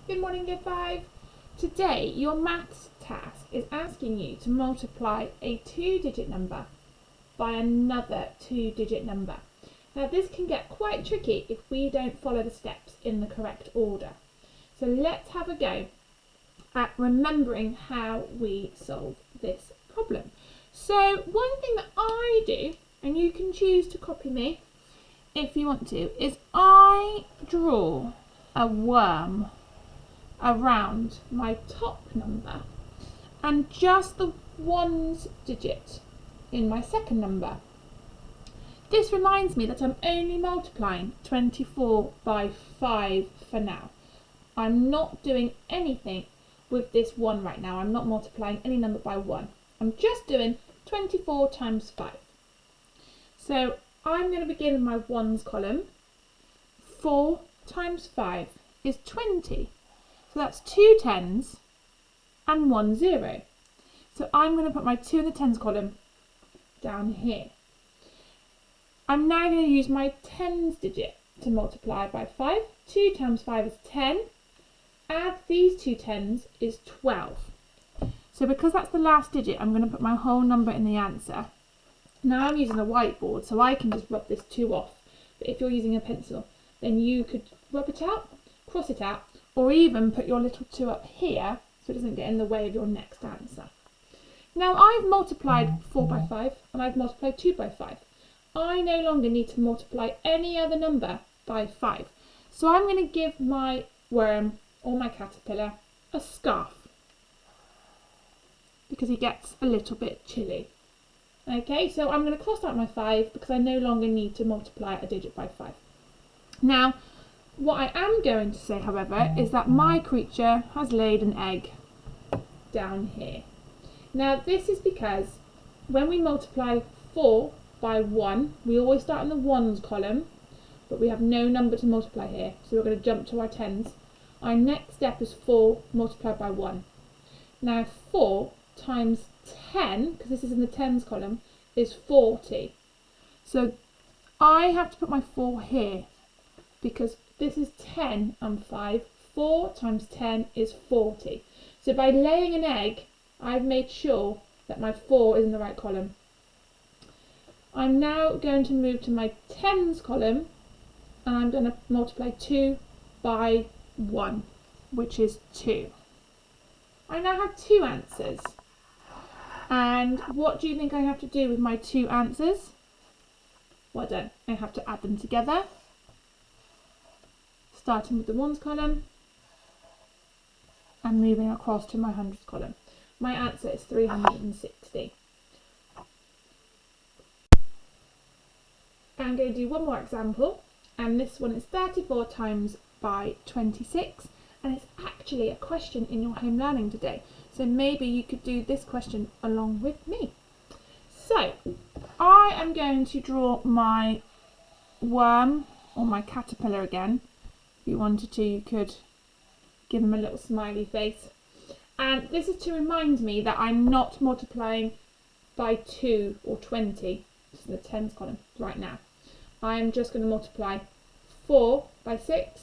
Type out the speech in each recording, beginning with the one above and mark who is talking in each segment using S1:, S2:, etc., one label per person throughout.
S1: Good morning, Year 5. Today, your maths task is asking you to multiply a 2-digit number by another 2-digit number. Now, this can get quite tricky if we don't follow the steps in the correct order. So let's have a go at remembering how we solve this problem. So one thing that I do, and you can choose to copy me if you want to, is I draw a worm around my top number and just the ones digit in my second number. This reminds me that I'm only multiplying 24 by 5 for now. I'm not doing anything with this 1 right now. I'm not multiplying any number by 1. I'm just doing 24 times 5. So I'm going to begin in my ones column. 4 times 5 is 20. So that's 2 tens and 1 0. So I'm going to put my 2 in the tens column down here. I'm now going to use my tens digit to multiply by 5. 2 times 5 is 10. Add these 2 tens is 12. So because that's the last digit, I'm going to put my whole number in the answer. Now I'm using a whiteboard, so I can just rub this 2 off. But if you're using a pencil, then you could rub it out, cross it out, or even put your little 2 up here so it doesn't get in the way of your next answer. Now I've multiplied 4 by 5 and I've multiplied 2 by 5. I no longer need to multiply any other number by 5. So I'm going to give my worm or my caterpillar a scarf because he gets a little bit chilly. Okay, so I'm going to cross out my 5 because I no longer need to multiply a digit by 5. Now, what I am going to say, however, is that my creature has laid an egg down here. Now, this is because when we multiply 4 by 1, we always start in the ones column, but we have no number to multiply here, so we're going to jump to our tens. Our next step is 4 multiplied by 1. Now, 4 times 10, because this is in the tens column, is 40. So I have to put my 4 here, because this is 10 and 5. 4 times 10 is 40. So by laying an egg, I've made sure that my 4 is in the right column. I'm now going to move to my tens column, and I'm going to multiply 2 by 1, which is 2. I now have 2 answers. And what do you think I have to do with my 2 answers? Well done. I have to add them together, starting with the ones column and moving across to my hundreds column. My answer is 360. I'm going to do one more example, and this one is 34 times by 26, and it's actually a question in your home learning today. So maybe you could do this question along with me. So I am going to draw my worm or my caterpillar again. If you wanted to, you could give him a little smiley face. And this is to remind me that I'm not multiplying by 2 or 20, just in the tens column right now. I'm just going to multiply 4 by 6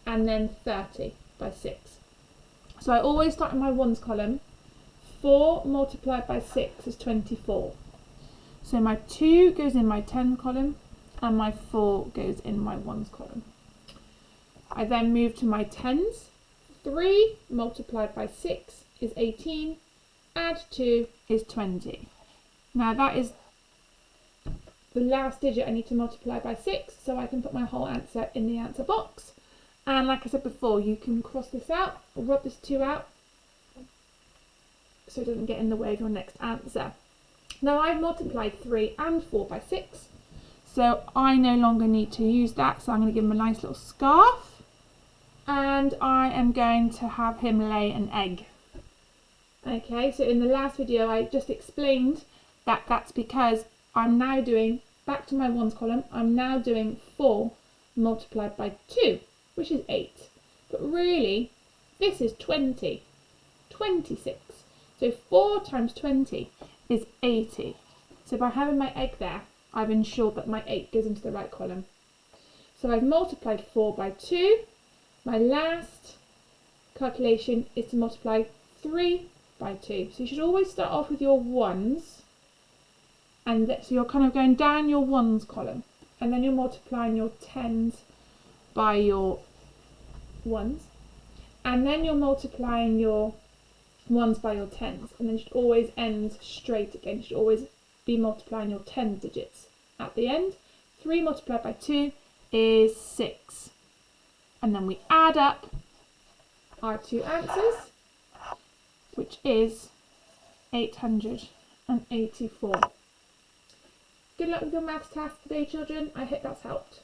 S1: and then 30 by 6. So I always start in my ones column. 4 multiplied by 6 is 24. So my 2 goes in my 10 column and my 4 goes in my ones column. I then move to my tens. 3 multiplied by 6 is 18. Add 2 is 20. Now that is the last digit I need to multiply by 6, so I can put my whole answer in the answer box. And like I said before, you can cross this out or rub this 2 out so it doesn't get in the way of your next answer. Now I've multiplied 3 and 4 by 6, so I no longer need to use that, so I'm going to give him a nice little scarf, and I am going to have him lay an egg. Okay, so in the last video I just explained that that's because I'm now doing, back to my ones column, I'm now doing 4 multiplied by 2, which is 8. But really, this is 20, 26. So 4 times 20 is 80. So by having my egg there, I've ensured that my 8 goes into the right column. So I've multiplied 4 by 2. My last calculation is to multiply 3 by 2. So you should always start off with your ones, and so you're kind of going down your ones column, and then you're multiplying your tens by your ones, and then you're multiplying your ones by your tens, and then you should always end straight again. You should always be multiplying your 10 digits at the end. 3 multiplied by 2 is 6, and then we add up our two answers, which is 884. Good luck with your maths task today, children. I hope that's helped.